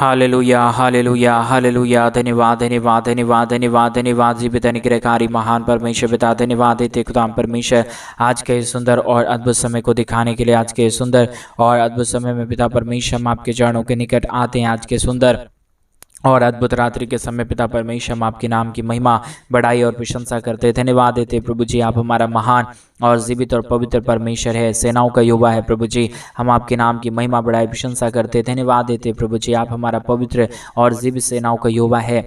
Hallelujah hallelujah hallelujah. धन्यवाद धन्यवाद धन्यवाद धन्यवाद धन्यवाद जीवित अनुग्रहकारी महान परमेश्वर पिता, धन्यवाद देते खुदाम परमेश्वर आज के सुंदर और अद्भुत समय को दिखाने के लिए। आज के सुंदर और अद्भुत समय में पिता परमेश्वर हम आपके चरणों के निकट आते हैं। आज के सुंदर और अद्भुत रात्रि के समय पिता परमेश्वर हम आपके नाम की महिमा, बड़ाई और प्रशंसा करते हैं। धन्यवाद देते प्रभु जी, आप हमारा महान और जीवित और पवित्र परमेश्वर है, सेनाओं का यहोवा है। प्रभु जी हम आपके नाम की महिमा, बड़ाई, प्रशंसा करते हैं। धन्यवाद देते प्रभु जी, आप हमारा पवित्र और जीवित सेनाओं का यहोवा है,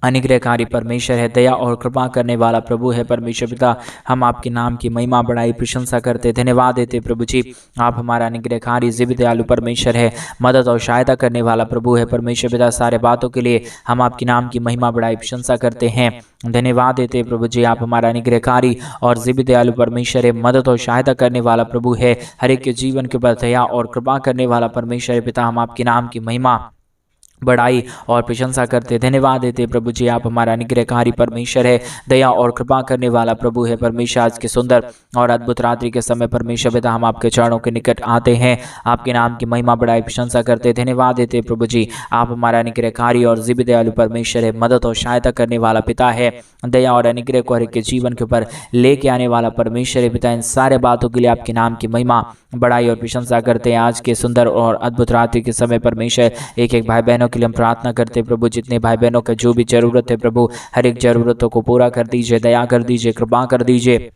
अनुग्रहकारी परमेश्वर है, दया और कृपा करने वाला प्रभु है। परमेश्वर पिता हम आपके नाम की महिमा, बड़ाई, प्रशंसा करते, धन्यवाद देते प्रभु जी, आप हमारा अनुग्रहकारी जीवित दयालु परमेश्वर है, मदद और सहायता करने वाला प्रभु है। परमेश्वर पिता सारे बातों के लिए हम आपके नाम की महिमा, बड़ाई, प्रशंसा करते हैं। धन्यवाद देते प्रभु जी, आप हमारा अनुग्रहकारी और जीवित दयालु परमेश्वर है, मदद और सहायता करने वाला प्रभु है, हर एक के जीवन के ऊपर दया और कृपा करने वाला परमेश्वर पिता हम आपके नाम की महिमा, बड़ाई और प्रशंसा करते, धन्यवाद देते प्रभु जी, आप हमारा अनुग्रहकारी परमेश्वर है, दया और कृपा करने वाला प्रभु है। परमेश्वर आज के सुंदर और अद्भुत रात्रि के समय परमेश्वर पिता हम आपके चरणों के निकट आते हैं, आपके नाम की महिमा, बड़ाई, प्रशंसा करते, धन्यवाद देते प्रभु जी, आप हमारा अनुग्रहकारी और जीवित दयालु परमेश्वर है, मदद और सहायता करने वाला पिता है, दया और अनुग्रह को हर एक के जीवन के ऊपर लेके आने वाला परमेश्वर है पिता। इन सारे बातों के लिए आपके नाम की महिमा, बड़ाई और प्रशंसा करते हैं। आज के सुंदर और अद्भुत रात्रि के समय परमेश्वर एक एक भाई बहनों के लिए हम प्रार्थना करते हैं प्रभु, जितने भाई बहनों का जो भी जरूरत है प्रभु, हर एक जरूरतों को पूरा कर दीजिए, दया कर दीजिए, कृपा कर दीजिए,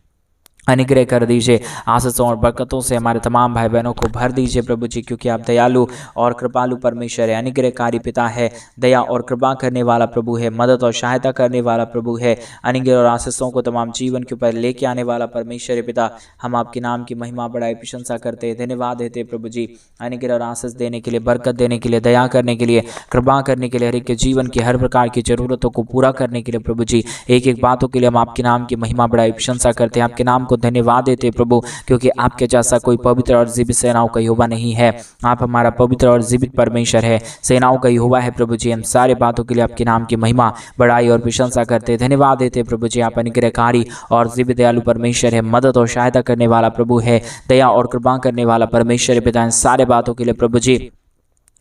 अनुग्रह कर दीजिए, आशीषों और बरकतों से हमारे तमाम भाई बहनों को भर दीजिए प्रभु जी, क्योंकि आप दयालु और कृपालु परमेश्वर है, अनुग्रहकारी पिता है, दया और कृपा करने वाला प्रभु है, मदद और सहायता करने वाला प्रभु है, अनुग्रह और आशीषों को तमाम जीवन के ऊपर लेके आने वाला परमेश्वर है पिता। हम आपके नाम की महिमा, बड़ाई, प्रशंसा करते हैं, धन्यवाद देते प्रभु जी, अनुग्रह और आशीष देने के लिए, बरकत देने के लिए, दया करने के लिए, कृपा करने के लिए, हर एक के जीवन की हर प्रकार की जरूरतों को पूरा करने के लिए प्रभु जी, एक एक बातों के लिए हम आपके नाम की महिमा, बड़ाई, प्रशंसा करते हैं, आपके नाम को धन्यवाद देते प्रभु, क्योंकि आपके जैसा कोई पवित्र और जीवित सेनाओं का यहोवा नहीं है। आप हमारा पवित्र और जीवित परमेश्वर है, सेनाओं का यहोवा है प्रभु जी। हम सारे बातों के लिए आपके नाम की महिमा, बड़ाई और प्रशंसा करते, धन्यवाद देते प्रभु जी, आप अनुग्रहकारी और जीवित दयालु परमेश्वर है, मदद और सहायता करने वाला प्रभु है, दया और कृपा करने वाला परमेश्वर है पिता। इन सारे बातों के लिए प्रभु जी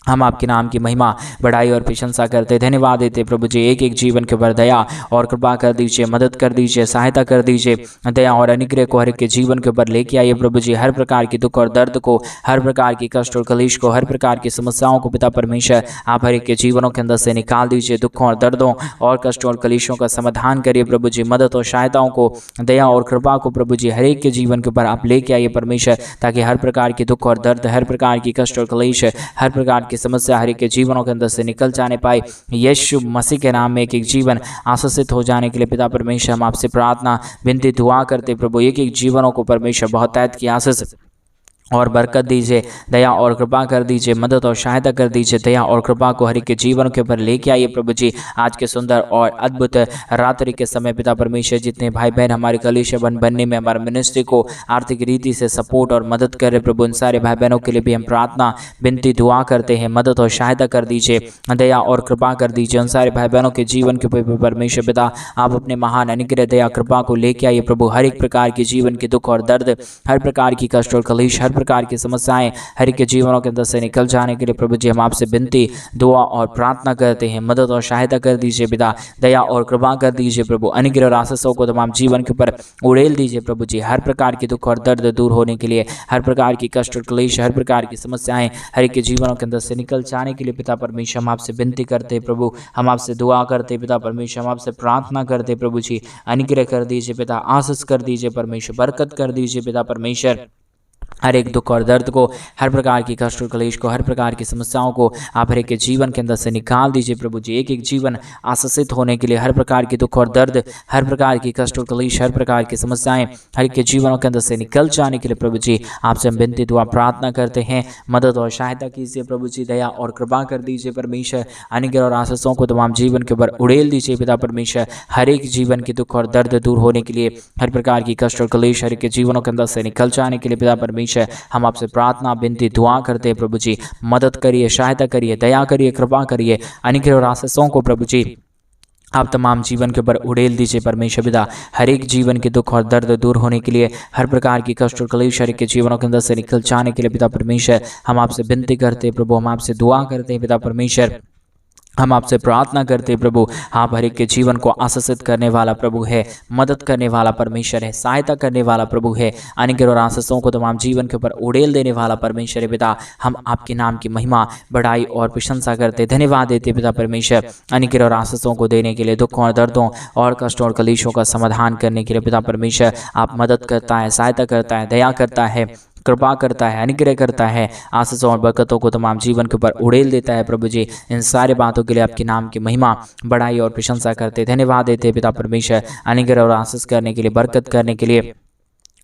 हम आपके नाम की महिमा, बड़ाई और प्रशंसा करते, धन्यवाद देते प्रभु जी, एक एक जीवन के ऊपर दया और कृपा कर दीजिए, मदद कर दीजिए, सहायता कर दीजिए, दया और अनुग्रह को हर एक के जीवन के ऊपर लेके आइए प्रभु जी। हर प्रकार की दुख और दर्द को, हर प्रकार की कष्ट और कलेश को, हर प्रकार की समस्याओं को पिता परमेश्वर आप हर एक के जीवनों के अंदर से निकाल दीजिए। दुखों और दर्दों और कष्टों और कलेशों का समाधान करिए प्रभु जी, मदद और सहायताओं को, दया और कृपा को प्रभु जी हर एक के जीवन के ऊपर आप लेके आइए परमेश्वर, ताकि हर प्रकार की दुख और दर्द, हर प्रकार की कष्ट और कलेश, हर प्रकार की समस्या हर एक के जीवनों के अंदर से निकल जाने पाए। यीशु मसीह के नाम में एक एक जीवन आशीषित हो जाने के लिए पिता परमेश्वर हम आपसे प्रार्थना, विनती, दुआ करते प्रभु, एक एक जीवनों को परमेश्वर बहुत तैत की आशीष और बरकत दीजिए, दया और कृपा कर दीजिए, मदद और सहायता कर दीजिए, दया और कृपा को हर एक के जीवन के ऊपर लेके आइए प्रभु जी। आज के सुंदर और अद्भुत रात्रि के समय पिता परमेश्वर जितने भाई बहन हमारे कलीसिया बनने में, हमारे मिनिस्ट्री को आर्थिक रीति से सपोर्ट और मदद कर रहे प्रभु, उन सारे भाई बहनों के लिए भी हम प्रार्थना, विनती, दुआ करते हैं, मदद और सहायता कर दीजिए, दया और कृपा कर दीजिए। उन सारे भाई बहनों के जीवन के ऊपर परमेश्वर पिता आप अपने महान अनुग्रह, दया, कृपा को लेके आइए प्रभु। हर एक प्रकार की जीवन के दुख और दर्द, हर प्रकार की कष्ट और कलेश, हर प्रकार की समस्याएं हर एक के जीवनों के अंदर से निकल जाने के लिए प्रभु जी हम आपसे विनती, दुआ और प्रार्थना करते हैं, मदद और सहायता कर दीजिए पिता, दया और कृपा कर दीजिए प्रभु, अनुग्रह और आशीषों को तमाम जीवन के ऊपर उड़ेल दीजिए प्रभु जी। हर प्रकार की दुख और दर्द दूर होने के लिए, हर प्रकार की कष्ट और क्लेश, हर प्रकार की समस्याएं हर एक के जीवनों के अंदर से निकल जाने के लिए पिता परमेश्वर हम आपसे विनती करते हैं प्रभु, हम आपसे दुआ करते पिता परमेश्वर, हम आपसे प्रार्थना करते प्रभु जी, अनुग्रह कर दीजिए पिता, आशीष कर दीजिए परमेश्वर, बरकत कर दीजिए पिता परमेश्वर। हर एक दुख और दर्द को, हर प्रकार की कष्ट और क्लेश को, हर प्रकार की समस्याओं को आप हर एक के जीवन के अंदर से निकाल दीजिए प्रभु जी। एक एक जीवन आशीषित होने के लिए, हर प्रकार की दुख और दर्द, हर प्रकार की कष्ट और क्लेश, हर प्रकार की समस्याएं हर एक के जीवनों के अंदर से निकल जाने के लिए प्रभु जी आपसे हम विनती, दुआ, प्रार्थना करते हैं। मदद और सहायता कीजिए प्रभु जी, दया और कृपा कर दीजिए परमेश्वर, अनुग्रह और आशीषों को तमाम जीवन के ऊपर उड़ेल दीजिए पिता परमेश्वर। हर एक जीवन की दुख और दर्द दूर होने के लिए, हर प्रकार की कष्ट और क्लेश हर एक के जीवनों के अंदर से निकल जाने के लिए पिता परमेश्वर हम आपसे प्रार्थना, विनती, दुआ करते हैं प्रभु जी। मदद करिए, सहायता करिए, दया करिए, कृपा करिए, अनुग्रह और आशीषों को प्रभु जी आप तमाम जीवन के ऊपर उड़ेल दीजिए परमेश्वर पिता। हर एक जीवन के दुख और दर्द दूर होने के लिए, हर प्रकार की कष्ट और क्लेश हर एक के जीवनों के अंदर से निकल जाने के लिए पिता परमेश्वर हम आपसे विनती करते हैं प्रभु, हम आपसे दुआ करते हैं पिता परमेश्वर, हम आपसे प्रार्थना करते हैं प्रभु। आप हर एक के जीवन को आशीषित करने वाला प्रभु है, मदद करने वाला परमेश्वर है, सहायता करने वाला प्रभु है, अनुग्रह और आशीषों को तमाम जीवन के ऊपर उड़ेल देने वाला परमेश्वर है पिता। हम आपके नाम की महिमा, बड़ाई और प्रशंसा करते, धन्यवाद देते पिता परमेश्वर, अनुग्रह और आशीषों को देने के लिए, दुखों और दर्दों और कष्टों और कलेशों का समाधान करने के लिए पिता परमेश्वर। आप मदद करता है, सहायता करता है, दया करता है, कृपा करता है, अनुग्रह करता है, आशीषों और बरकतों को तमाम जीवन के ऊपर उड़ेल देता है प्रभु जी। इन सारे बातों के लिए आपके नाम की महिमा, बड़ाई और प्रशंसा करते, धन्यवाद देते पिता परमेश्वर, अनुग्रह और आशीष करने के लिए, बरकत करने के लिए,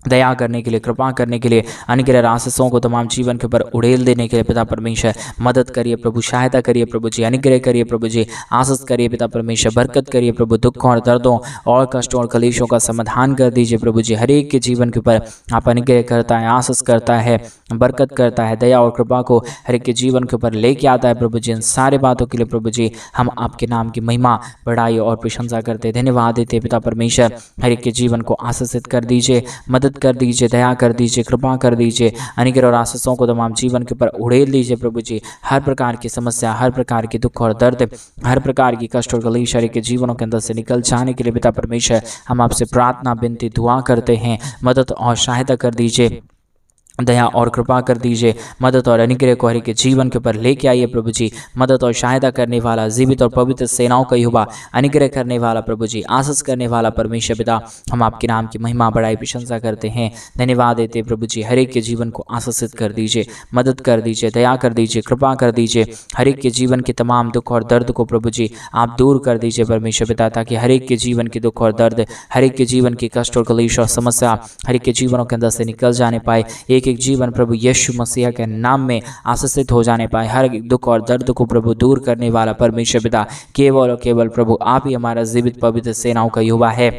दया करने के लिए, कृपा करने के लिए, अनुग्रह आशीषों को तमाम जीवन के ऊपर उड़ेल देने के लिए पिता परमेश्वर। मदद करिए प्रभु, सहायता करिए प्रभु जी, अनुग्रह करिए प्रभु जी, आशीष करिए पिता परमेश्वर, बरकत करिए प्रभु, दुखों और दर्दों और कष्टों और कलेशों का समाधान कर दीजिए प्रभु जी। हर एक के जीवन के ऊपर आप अनुग्रह करता है, आशीष करता है, बरकत करता है, दया और कृपा को हर एक के जीवन के ऊपर लेके आता है प्रभु जी। इन सारे बातों के लिए प्रभु जी हम आपके नाम की महिमा, बड़ाई और प्रशंसा करते, धन्यवाद देते पिता परमेश्वर। हर एक के जीवन को आशीषित कर दीजिए, मदद कर दीजिए, दया कर दीजिए, कृपा कर दीजिए, अनुग्रह और आशीषों को तमाम जीवन के ऊपर उड़ेल दीजिए प्रभु जी। हर प्रकार की समस्या, हर प्रकार की दुख और दर्द, हर प्रकार की कष्ट और कलेश हर एक के जीवनों के अंदर से निकल जाने के लिए पिता परमेश्वर हम आपसे प्रार्थना, विनती, दुआ करते हैं। मदद और सहायता कर दीजिए, दया और कृपा कर दीजिए, मदद और अनुग्रह को हर एक के जीवन के ऊपर लेके आइए प्रभु जी। मदद और सहायता करने वाला, जीवित और पवित्र सेनाओं का युवा, अनुग्रह करने वाला प्रभु जी, आशीष करने वाला परमेश्वर पिता, हम आपके नाम की महिमा, बड़ाई, प्रशंसा करते हैं, धन्यवाद देते प्रभु जी। हर एक के जीवन को आशीषित कर दीजिए, मदद कर दीजिए, दया कर दीजिए, कृपा कर दीजिए। हर एक के जीवन के तमाम दुख और दर्द को प्रभु जी आप दूर कर दीजिए परमेश्वर पिता, ताकि हर एक के जीवन के दुख और दर्द, हर एक के जीवन की कष्ट और कलेश और समस्या हर एक के जीवनों के अंदर से निकल जाने पाए। एक जीवन प्रभु यीशु मसीह के नाम में आशीषित हो जाने पाए। हर दुख और दर्द को प्रभु दूर करने वाला परमेश्वर पिता, केवल और केवल प्रभु आप ही हमारा जीवित पवित्र सेनाओं का युवा है,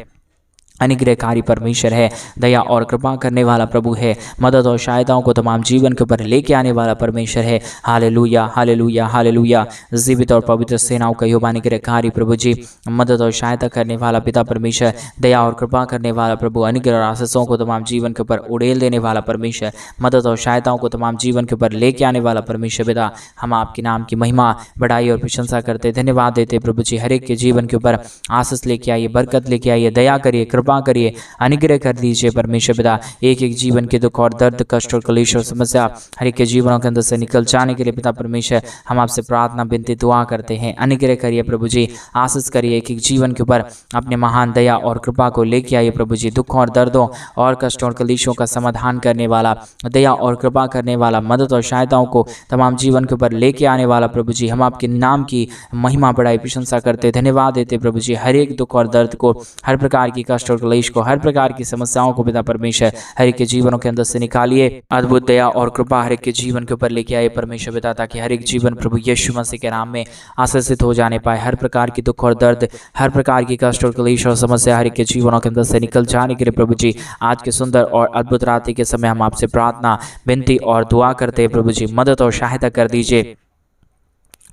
अनुग्रहकारी परमेश्वर है, दया और कृपा करने वाला प्रभु है, मदद और सहायताओं को तमाम जीवन के ऊपर लेके आने वाला परमेश्वर है। Hallelujah, hallelujah, hallelujah. जीवित और पवित्र सेनाओं का युवा अनुग्रहकारी प्रभु जी, मदद और सहायता करने वाला पिता परमेश्वर, दया और कृपा करने वाला प्रभु, अनुग्रह और आशीषों को तमाम जीवन के ऊपर उड़ेल देने वाला परमेश्वर, मदद और सहायताओं को तमाम जीवन के ऊपर लेके आने वाला परमेश्वर पिता, हम आपके नाम की महिमा, बड़ाई और प्रशंसा करते, धन्यवाद देते प्रभु जी। हर एक के जीवन के ऊपर आशीष लेके आइए, बरकत लेके आइए, दया करिए, कृपा करिए, अनुग्रह कर दीजिए परमेश्वर पिता। एक एक जीवन के दुख और दर्द, कष्ट और कलेश और समस्या हर एक के जीवनों के अंदर से निकल जाने के लिए पिता परमेश्वर हम आपसे प्रार्थना, विनती, दुआ करते हैं। अनुग्रह करिए प्रभु जी, आशीष करिए, एक एक जीवन के ऊपर अपने महान दया और कृपा को लेके आइए प्रभु जी। दुखों और दर्दों और कष्टों और कलेशों का समाधान करने वाला, दया और कृपा करने वाला, मदद और सहायताओं को तमाम जीवन के ऊपर लेके आने वाला प्रभु जी, हम आपके नाम की महिमा, बड़ाई, प्रशंसा करते, धन्यवाद देते प्रभु जी। हर एक दुख और दर्द को, हर प्रकार की कष्ट और क्लेश को, हर प्रकार की समस्याओं को पिता परमेश्वर हर एक के जीवनों के अंदर से निकालिए। अद्भुत दया और कृपा हर एक के जीवन के ऊपर लेके आए परमेश्वर पिता, ताकि हर एक जीवन प्रभु यीशु मसीह के नाम में आशीषित हो जाने पाए। हर प्रकार की दुख और दर्द, हर प्रकार की कष्ट और क्लेश और समस्या हर एक के जीवनों के अंदर से निकल जाने के लिए प्रभु जी आज के सुंदर और अद्भुत रात्रि के समय हम आपसे प्रार्थना, विनती और दुआ करते हैं प्रभु जी। मदद और सहायता कर दीजिए,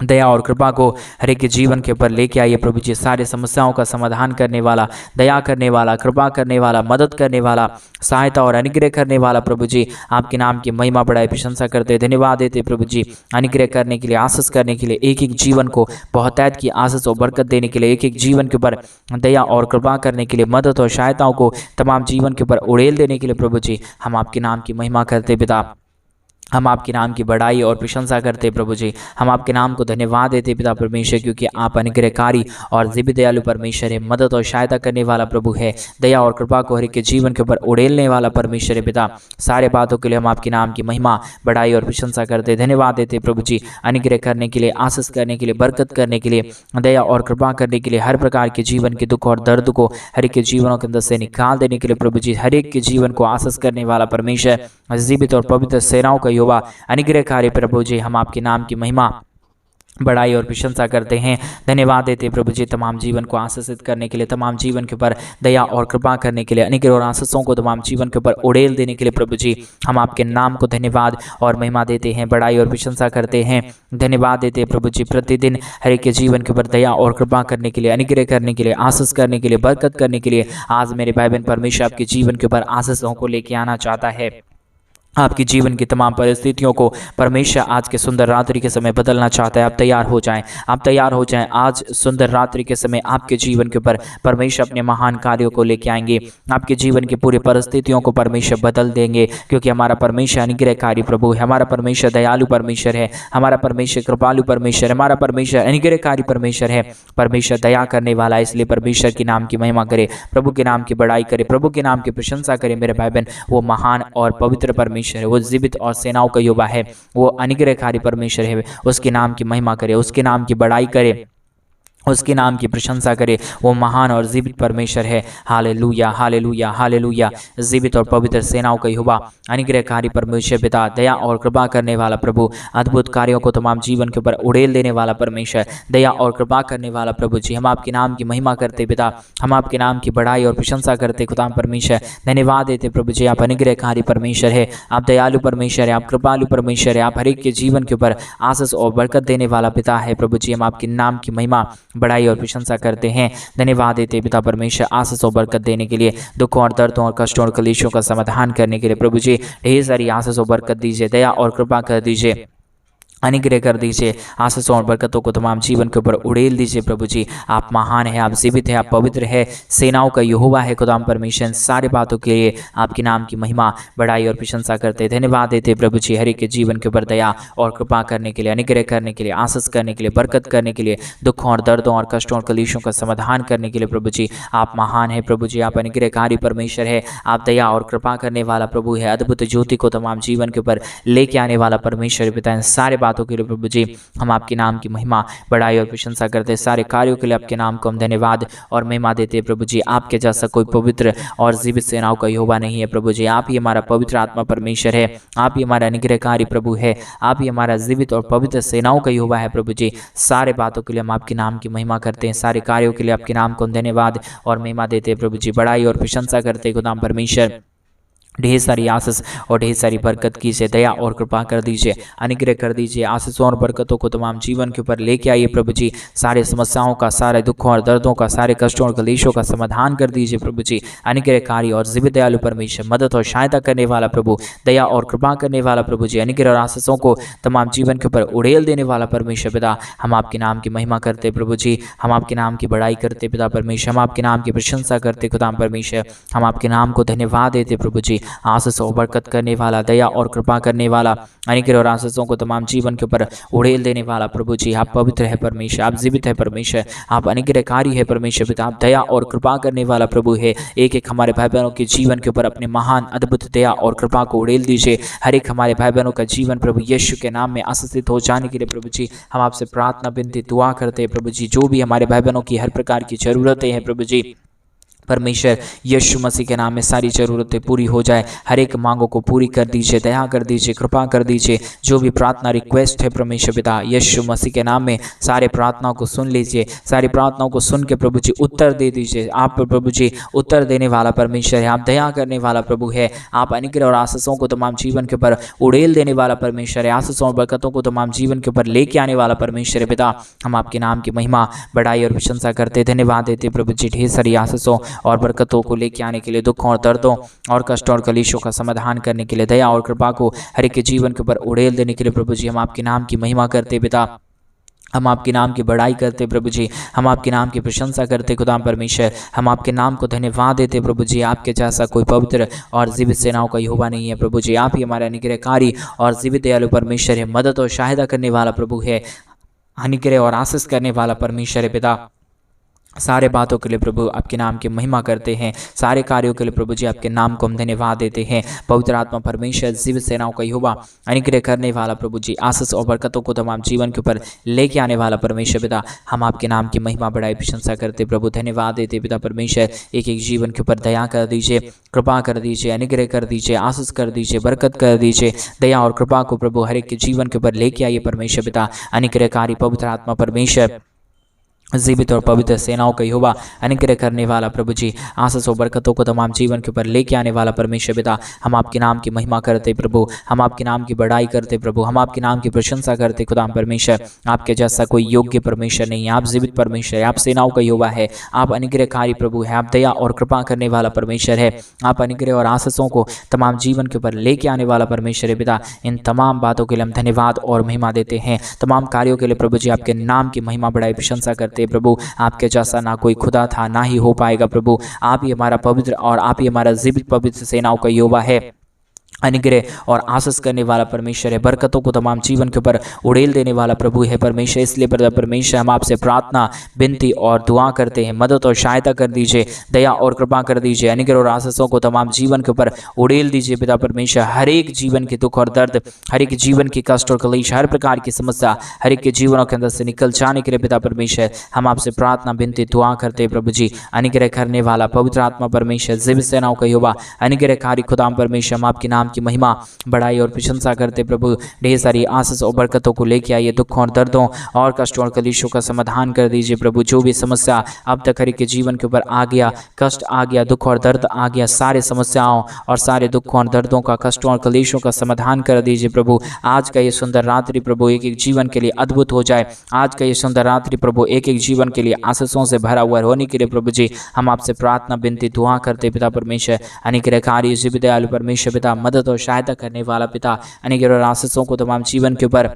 दया और कृपा को हर एक के जीवन के ऊपर लेके आइए प्रभु जी। सारी समस्याओं का समाधान करने वाला, दया करने वाला, कृपा करने वाला, मदद करने वाला, सहायता और अनुग्रह करने वाला प्रभु जी, आपके नाम की महिमा, बड़ाई, प्रशंसा करते, धन्यवाद देते प्रभु जी। अनुग्रह करने के लिए, आशीष करने के लिए, एक एक जीवन को बहुतायत की आशीष और बरकत देने के लिए, एक एक जीवन के ऊपर दया और कृपा करने के लिए, मदद और सहायताओं को तमाम जीवन के ऊपर उड़ेल देने के लिए प्रभु जी हम आपके नाम की महिमा करते पिता। हम आपके नाम की बड़ाई और प्रशंसा करते प्रभु जी। हम आपके नाम को धन्यवाद देते पिता परमेश्वर, क्योंकि आप अनुग्रहकारी और दिव्य दयालु परमेश्वर है, मदद और सहायता करने वाला प्रभु है, दया और कृपा को हर एक के जीवन के ऊपर उड़ेलने वाला परमेश्वर है पिता। सारे बातों के लिए हम आपके नाम की महिमा, बड़ाई और प्रशंसा करते, धन्यवाद देते प्रभु जी। अनुग्रह करने के लिए, आशीष करने के लिए, बरकत करने के लिए, दया और कृपा करने के लिए, हर प्रकार के जीवन के दुख और दर्द को हर एक के जीवनों के अंदर से निकाल देने के लिए प्रभु जी, हर एक के जीवन को आशीष करने वाला परमेश्वर, जीवित और पवित्र सेनाओं का युवा, अनुग्रहकारी प्रभु जी, हम आपके नाम की महिमा, बड़ाई और प्रशंसा करते हैं। धन्यवाद देते हैं प्रभु जी तमाम जीवन को आशीषित करने के लिए, तमाम जीवन के ऊपर दया और कृपा करने के लिए, अनुग्रह और आशीषों को तमाम जीवन के ऊपर उड़ेल देने के लिए प्रभु जी हम आपके नाम को धन्यवाद और महिमा देते हैं, बड़ाई और प्रशंसा करते हैं। धन्यवाद देते हैं प्रभु जी प्रतिदिन हर एक के जीवन के ऊपर दया और कृपा करने के लिए, अनुग्रह करने के लिए, आशीष करने के लिए, बरकत करने के लिए। आज मेरे भाई बहन परमेश्वर आपके जीवन के ऊपर आशीषों को लेके आना चाहता है। आपकी जीवन की तमाम परिस्थितियों को परमेश्वर आज के सुंदर रात्रि के समय बदलना चाहता है। आप तैयार हो जाएं, आप तैयार हो जाएं। आज सुंदर रात्रि के समय आपके जीवन के ऊपर परमेश्वर अपने महान कार्यों को लेके आएंगे। आपके जीवन की पूरी परिस्थितियों को परमेश्वर बदल देंगे, क्योंकि हमारा परमेश्वर अनुग्रहकारी प्रभु है, हमारा परमेश्वर दयालु परमेश्वर है, हमारा परमेश्वर कृपालु परमेश्वर, हमारा परमेश्वर अनुग्रहकारी परमेश्वर है। परमेश्वर दया करने वाला है, इसलिए परमेश्वर के नाम की महिमा करे, प्रभु के नाम की बड़ाई करे, प्रभु के नाम की प्रशंसा करे। मेरे भाई बहन, वो महान और पवित्र परमेश्वर है, वो जीवित और सेनाओं का युवा है, वो अनुग्रहकारी परमेश्वर है। उसके नाम की महिमा करे, उसके नाम की बड़ाई करे, उसके नाम की प्रशंसा करे। वो महान और जीवित परमेश्वर है। Hallelujah, hallelujah, hallelujah. जीवित और पवित्र सेनाओं का यहोवा, अनुग्रहकारी परमेश्वर पिता, दया और कृपा करने वाला प्रभु, अद्भुत कार्यों को तमाम जीवन के ऊपर उड़ेल देने वाला परमेश्वर, दया और कृपा करने वाला प्रभु जी, हम आपके नाम की महिमा करते पिता, हम आपके नाम की बड़ाई और प्रशंसा करते खुदा परमेश्वर। धन्यवाद देते प्रभु जी, आप अनुग्रहकारी परमेश्वर है, आप दयालु परमेश्वर है, आप कृपालु परमेश्वर है, आप हर एक के जीवन के ऊपर आशीष और बरकत देने वाला पिता है प्रभु जी। हम आपके नाम की महिमा, बड़ाई और प्रशंसा करते हैं। धन्यवाद देते पिता परमेश्वर आशीष और बरकत देने के लिए, दुखों और दर्दों और कष्टों और कलेशों का समाधान करने के लिए प्रभु जी ढेर सारी आशीष और बरकत दीजिए, दया और कृपा कर दीजिए, अनुग्रह कर दीजिए, आशीषों और बरकतों को तमाम जीवन के ऊपर उड़ेल दीजिए प्रभु जी। आप महान है, आप जीवित है, आप पवित्र है, सेनाओं का यहोवा है खुदाम परमेश्वर। सारी बातों के लिए आपके नाम की महिमा, बड़ाई और प्रशंसा करते, धन्यवाद देते प्रभु जी हर एक के जीवन के ऊपर दया और कृपा करने के लिए, अनुग्रह करने के लिए, आशीष करने के लिए, बरकत करने के लिए, दुखों और दर्दों और कष्टों और कलेशों का समाधान करने के लिए प्रभु जी आप महान है प्रभु जी। आप अनुग्रहकारी परमेश्वर है, आप दया और कृपा करने वाला प्रभु है, अद्भुत ज्योति को तमाम जीवन के ऊपर लेके आने वाला परमेश्वर पिता। सारे बातों के लिए प्रभु जी हम आपके नाम की महिमा, बड़ाई और प्रशंसा करते हैं। सारे कार्यों के लिए आपके नाम को हम धन्यवाद और महिमा देते हैं प्रभु जी। आपके जैसा कोई पवित्र और जीवित सेनाओं का यहोवा नहीं है प्रभु जी। आप ही हमारा पवित्र आत्मा परमेश्वर है, आप ही हमारा अनुग्रहकारी प्रभु है, आप ही हमारा जीवित और पवित्र सेनाओं का यहोवा है प्रभु जी। सारे बातों के लिए हम आपके नाम की महिमा करते हैं, सारे कार्यों के लिए आपके नाम को हम धन्यवाद और महिमा देते हैं प्रभु जी। बड़ाई और प्रशंसा करते हैं खुदा परमेश्वर, ढेर सारी आशीष और ढेर सारी बरकत कीजिए, दया और कृपा कर दीजिए, अनुग्रह कर दीजिए, आशीषों और बरकतों को तमाम जीवन के ऊपर लेके आइए प्रभु जी। सारे समस्याओं का, सारे दुखों और दर्दों का, सारे कष्टों और कलेशों का समाधान कर दीजिए प्रभु जी। अनुग्रहकारी और जीवित दयालु परमेश्वर, मदद और सहायता करने वाला प्रभु, दया और कृपा करने वाला प्रभु जी, अनुग्रह और आशीषों को तमाम जीवन के ऊपर उड़ेल देने वाला परमेश्वर पिता। हम आपके नाम की महिमा करते प्रभु जी, हम आपके नाम की बड़ाई करते पिता परमेश्वर, हम आपके नाम की प्रशंसा करते खुदा परमेश्वर, हम आपके नाम को धन्यवाद देते प्रभु जी। आशीष और बरकत करने वाला, दया और कृपा करने वाला, अनुग्रह और आशीषों को तमाम जीवन के ऊपर उड़ेल देने वाला प्रभु जी। आप पवित्र है परमेश्वर, आप जीवित है परमेश्वर, आप अनुग्रहकारी है परमेश्वर पिता, आप दया और कृपा करने वाला प्रभु है। एक एक हमारे भाई बहनों के जीवन के ऊपर अपने महान अद्भुत दया और कृपा को उड़ेल दीजिए। हर एक हमारे भाई बहनों का जीवन प्रभु यीशु के नाम में आशीषित हो जाने के लिए प्रभु जी हम आपसे प्रार्थना विनती दुआ करते हैं प्रभु जी। जो भी हमारे भाई बहनों की हर प्रकार की जरूरतें हैं प्रभु जी, परमेश्वर यीशु मसीह के नाम में सारी ज़रूरतें पूरी हो जाए। हर एक मांगों को पूरी कर दीजिए, दया कर दीजिए, कृपा कर दीजिए। जो भी प्रार्थना रिक्वेस्ट है परमेश्वर पिता यीशु मसीह के नाम में सारे प्रार्थनाओं को सुन लीजिए, सारी प्रार्थनाओं को सुन के प्रभु जी उत्तर दे दीजिए। आप प्रभु जी उत्तर देने वाला परमेश्वर है, आप दया करने वाला प्रभु है, आप अनुग्रह और आशीषों को तमाम जीवन के ऊपर उड़ेल देने वाला परमेश्वर है, आशीषों और बरकतों को तमाम जीवन के ऊपर लेके आने वाला परमेश्वर है पिता। हम आपके नाम की महिमा, बड़ाई और प्रशंसा करते, धन्यवाद देते प्रभु जी ढेर सारी आशीषों और बरकतों को लेके आने के लिए, दुखों और दर्दों और कष्टों और कलेशों का समाधान करने के लिए, दया और कृपा को हर एक के जीवन के ऊपर उड़ेल देने के लिए प्रभु जी हम आपके नाम की महिमा करते पिता। हम आपके नाम की बड़ाई करते प्रभु जी, हम आपके नाम की प्रशंसा करते खुदा परमेश्वर, हम आपके नाम को धन्यवाद देते प्रभु जी। आपके जैसा कोई पवित्र और जीवित सेनाओं का यहोवा नहीं है प्रभु जी। आप ही हमारे अनुग्रहकारी और जीवित दयालु परमेश्वर है, मदद और सहायता करने वाला प्रभु है, अनुग्रह और आशीष करने वाला परमेश्वर है पिता। सारे बातों के लिए प्रभु आपके नाम की महिमा करते हैं, सारे कार्यों के लिए प्रभु जी आपके नाम को हम धन्यवाद देते हैं। पवित्र आत्मा परमेश्वर जीवित सेनाओं का यहोवा, अनुग्रह करने वाला प्रभु जी, आशीष और बरकतों को तमाम जीवन के ऊपर लेके आने वाला परमेश्वर पिता, हम आपके नाम की महिमा बढ़ाई प्रशंसा करते प्रभु, धन्यवाद देते पिता परमेश्वर। एक एक जीवन के ऊपर दया कर दीजिए, कृपा कर दीजिए, अनुग्रह कर दीजिए, आशीष कर दीजिए, बरकत कर दीजिए, दया और कृपा को प्रभु हर एक के जीवन के ऊपर लेके आइए परमेश्वर पिता। अनुग्रहकारी पवित्र आत्मा परमेश्वर, जीवित और पवित्र सेनाओं का यहोवा, अनुग्रह करने वाला प्रभु जी, आशीष और बरकतों को तमाम जीवन के ऊपर लेके आने वाला परमेश्वर पिता, हम आपके नाम की महिमा करते प्रभु, हम आपके नाम की बड़ाई करते प्रभु, हम आपके नाम की प्रशंसा करते खुदा परमेश्वर। आपके जैसा कोई योग्य परमेश्वर नहीं है, आप जीवित परमेश्वर है, आप सेनाओं का यहोवा है, आप अनुग्रहकारी प्रभु है, आप दया और कृपा करने वाला परमेश्वर है, आप अनुग्रह और आशीषों को तमाम जीवन के ऊपर लेके आने वाला परमेश्वर है पिता। इन तमाम बातों के लिए हम धन्यवाद और महिमा देते हैं, तमाम कार्यों के लिए प्रभु जी आपके नाम की महिमा बढ़ाई प्रशंसा करते प्रभु। आपके जैसा ना कोई खुदा था, ना ही हो पाएगा प्रभु। आप ही हमारा पवित्र और आप ही हमारा जीवित पवित्र सेनाओं का यहोवा है, अनुग्रह और आशीष करने वाला परमेश्वर है, बरकतों को तमाम जीवन के ऊपर उड़ेल देने वाला प्रभु है परमेश्वर। इसलिए परमेश्वर हम आपसे प्रार्थना, विनती और दुआ करते हैं, मदद और सहायता कर दीजिए, दया और कृपा कर दीजिए, अनुग्रह और आशीषों को तमाम जीवन के ऊपर उड़ेल दीजिए पिता परमेश्वर। हर एक जीवन के दुख और दर्द, हर एक जीवन की कष्ट और कलेश, हर प्रकार की समस्या हर एक के जीवनों के अंदर से निकल जाने के लिए पिता परमेश्वर हम आपसे प्रार्थना, विनती, दुआ करते हैं प्रभु जी। अनुग्रह करने वाला पवित्र आत्मा परमेश्वर, जीवित सेनाओं का यहोवा, अनुग्रहकारी खुदा परमेश्वर, हम आपके नाम की महिमा बढ़ाई और प्रशंसा करते प्रभु। ढेर सारी आशीष और बरकतों को लेके आइए, दुखों और दर्दों और कष्टों और कलेशों का समाधान कर दीजिए प्रभु। जो भी समस्या अब तक हर एक के जीवन के ऊपर आ गया, कष्ट आ गया, दुख और दर्द आ गया, सारे समस्याओं और सारे दुखों और दर्दों का, कष्टों और कलेशों का समाधान कर दीजिए प्रभु। आज का ये सुंदर रात्रि प्रभु एक एक जीवन के लिए अद्भुत हो जाए। आज का ये सुंदर रात्रि प्रभु एक एक जीवन के लिए आशीषों से भरा हुआ होने के लिए प्रभु जी हम आपसे प्रार्थना, विनती, दुआ करते पिता परमेश्वर। अनुग्रहकारी जीवित दयालु परमेश्वर पिता, मदद और सहायता करने वाला पिता, अनुग्रह और आशीषों को तमाम जीवन के ऊपर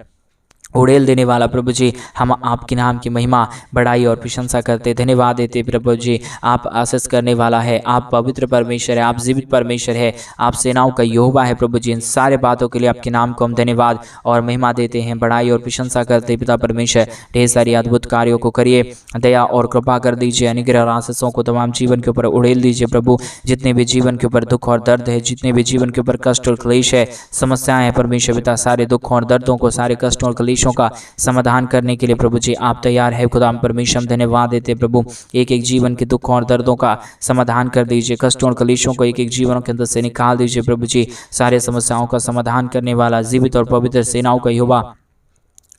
उड़ेल देने वाला प्रभु जी, हम आपके नाम की महिमा बढ़ाई और प्रशंसा करते, धन्यवाद देते प्रभु जी। आप आशीष करने वाला है, आप पवित्र परमेश्वर है, आप जीवित परमेश्वर है, आप सेनाओं का यहोवा है प्रभु जी। इन सारे बातों के लिए आपके नाम को हम धन्यवाद और महिमा देते हैं, बढ़ाई और प्रशंसा करते पिता परमेश्वर। ढेर सारी अद्भुत कार्यों को करिए, दया और कृपा कर दीजिए, अनुग्रह और आशीषों को तमाम जीवन के ऊपर उड़ेल दीजिए प्रभु। जितने भी जीवन के ऊपर दुख और दर्द है, जितने भी जीवन के ऊपर कष्ट और क्लेश है, समस्याएं हैं परमेश्वर पिता, सारे दुखों और दर्दों को, सारे कष्टों और क्लेशों का समाधान करने के लिए प्रभु जी आप तैयार है खुदा परमेश्वर। हम धन्यवाद देते प्रभु, एक एक जीवन के दुखों और दर्दों का समाधान कर दीजिए, कष्टों और कलेशों को एक एक जीवनों के अंदर से निकाल दीजिए प्रभु जी। सारे समस्याओं का समाधान करने वाला, जीवित और पवित्र सेनाओं का यहोवा,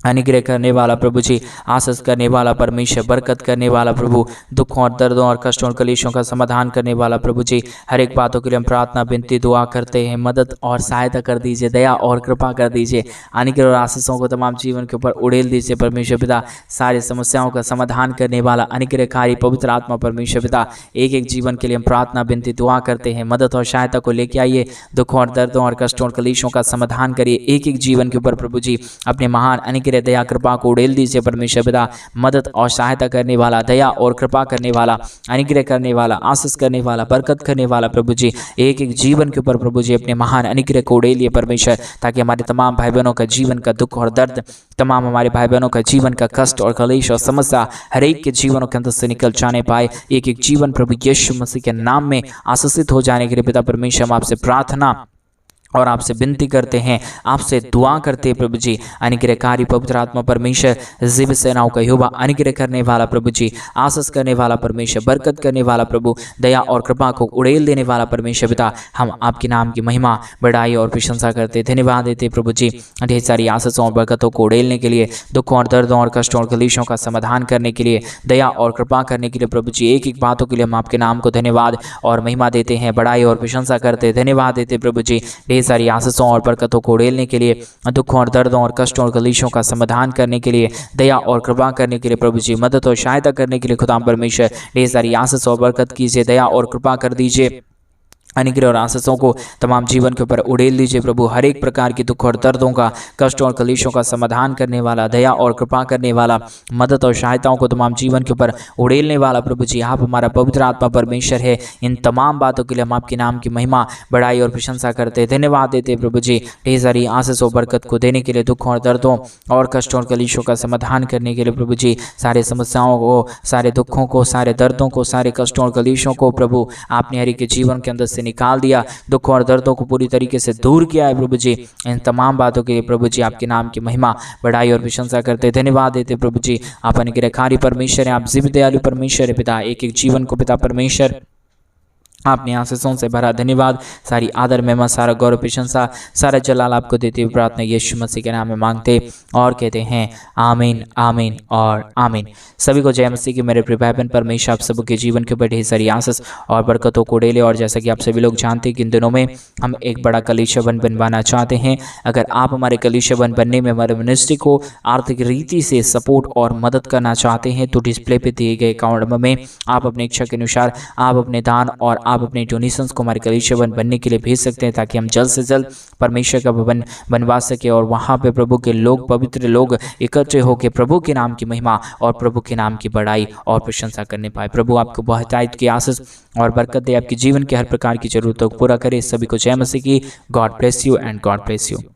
अनुग्रह करने वाला प्रभु जी, आशीष करने वाला परमेश्वर, बरकत करने वाला प्रभु, दुखों और दर्दों और कष्टों और कलेशों का समाधान करने वाला प्रभु जी। हर एक बातों के लिए हम प्रार्थना, विनती, दुआ करते हैं, मदद और सहायता कर दीजिए, दया और कृपा कर दीजिए, अनुग्रह और आशीषों को तमाम जीवन के ऊपर उड़ेल दीजिए परमेश्वर पिता। सारे समस्याओं का समाधान करने वाला अनुग्रहकारी पवित्र आत्मा परमेश्वर पिता, एक एक जीवन के लिए हम प्रार्थना, विनती, दुआ करते हैं, मदद और सहायता को लेके आइए, दुखों और दर्दों और कष्टों और कलेशों का समाधान करिए एक एक जीवन के ऊपर प्रभु जी। अपने महान दया कृपा को उड़ेल दीजिए परमेश्वर पिता। मदद और सहायता करने वाला, दया और कृपा करने वाला, अनुग्रह करने वाला, आशीष करने वाला, बरकत करने वाला प्रभु जी, एक एक जीवन के ऊपर प्रभु जी अपने महान अनुग्रह को उड़ेलिए परमेश्वर, ताकि हमारे तमाम भाई बहनों का जीवन का दुख और दर्द, तमाम हमारे भाई बहनों का जीवन का कष्ट और कलेश और समस्या हर एक के जीवनों के अंदर से निकल जाने पाए। एक एक जीवन प्रभु यीशु मसीह के नाम में आशीषित हो जाने के लिए पिता परमेश्वर हम आपसे प्रार्थना और आपसे विनती करते हैं, आपसे दुआ करते हैं प्रभु जी। अनुग्रहकारी पवित्र आत्मा परमेश्वर, जीवित सेनाओं का यहोवा, अनुग्रह करने वाला प्रभु जी, आशीष करने वाला परमेश्वर, बरकत करने वाला प्रभु, दया और कृपा को उड़ेल देने वाला परमेश्वर पिता, हम आपके नाम की महिमा, बढ़ाई और प्रशंसा करते, धन्यवाद देते प्रभु जी। ढेर सारी आशीषों और बरकतों को उड़ेलने के लिए, दुखों और दर्दों और कष्टों और कलेशों का समाधान करने के लिए, दया और कृपा करने के लिए प्रभु जी, एक एक बातों के लिए हम आपके नाम को धन्यवाद और महिमा देते हैं, बढ़ाई और प्रशंसा करते, धन्यवाद देते प्रभु जी। सारी आशीषों और बरकतों को उड़ेलने के लिए, दुखों और दर्दों और कष्टों और कलेशों का समाधान करने के लिए, दया और कृपा करने के लिए प्रभु जी, मदद और सहायता करने के लिए खुदा परमेश्वर ढेर सारी आशीष और बरकत कीजिए, दया और कृपा कर दीजिए, अनुग्रह और आशीषों को तमाम जीवन के ऊपर उड़ेल दीजिए प्रभु। हर एक प्रकार की दुख और दर्दों का, कष्ट और कलेशों का समाधान करने वाला, दया और कृपा करने वाला, मदद और सहायताओं को तमाम जीवन के ऊपर उड़ेलने वाला प्रभु जी आप हमारा पवित्र आत्मा परमेश्वर है। इन तमाम बातों के लिए हम आपके नाम की महिमा, बड़ाई और प्रशंसा करते, धन्यवाद देते प्रभु जी। ढेर सारी आशीष और बरकत को देने के लिए, दुखों और दर्दों और कष्टों और कलेशों का समाधान करने के लिए प्रभु जी, सारे समस्याओं को, सारे दुखों को, सारे दर्दों को, सारे कष्टों और कलेशों को प्रभु आपने हर एक के जीवन के अंदर से निकाल दिया, दुखों और दर्दों को पूरी तरीके से दूर किया है प्रभु जी। इन तमाम बातों के लिए प्रभु जी आपके नाम की महिमा, बड़ाई और प्रशंसा करते, धन्यवाद देते प्रभु जी। आप अनुग्रहकारी परमेश्वर हैं, आप जीवित दयालु परमेश्वर है पिता। एक एक जीवन को पिता परमेश्वर आपने आशीषों से भरा, धन्यवाद। सारी आदर महिमा, सारा गौरव प्रशंसा, सारा जलाल आपको देते हुए प्रार्थना यीशु मसीह के नाम में मांगते और कहते हैं आमीन, आमीन और आमीन। सभी को जय मसीह की मेरे प्रिय भाई बहन। परमेश्वर आप सबके जीवन के ऊपर ढेर सारी आशीष और बरकतों को डेले। और जैसा कि आप सभी लोग जानते हैं कि इन दिनों में हम एक बड़ा कलीसिया बनवाना चाहते हैं। अगर आप हमारे कलीसिया बनने में हमारे मिनिस्ट्री को आर्थिक रीति से सपोर्ट और मदद करना चाहते हैं तो डिस्प्ले पे दिए गए अकाउंट में आप अपने इच्छा के अनुसार आप अपने दान और आप अपने डोनेशंस को हमारे कलीसिया बनने के लिए भेज सकते हैं, ताकि हम जल्द से जल्द परमेश्वर का भवन बनवा सके और वहाँ पे प्रभु के लोग, पवित्र लोग इकट्ठे होकर प्रभु के नाम की महिमा और प्रभु के नाम की बड़ाई और प्रशंसा करने पाए। प्रभु आपको बहुतायत की आशीष और बरकत दे, आपके जीवन के हर प्रकार की जरूरतों को पूरा करे। सभी को जय मसीह की। God bless you and God bless you.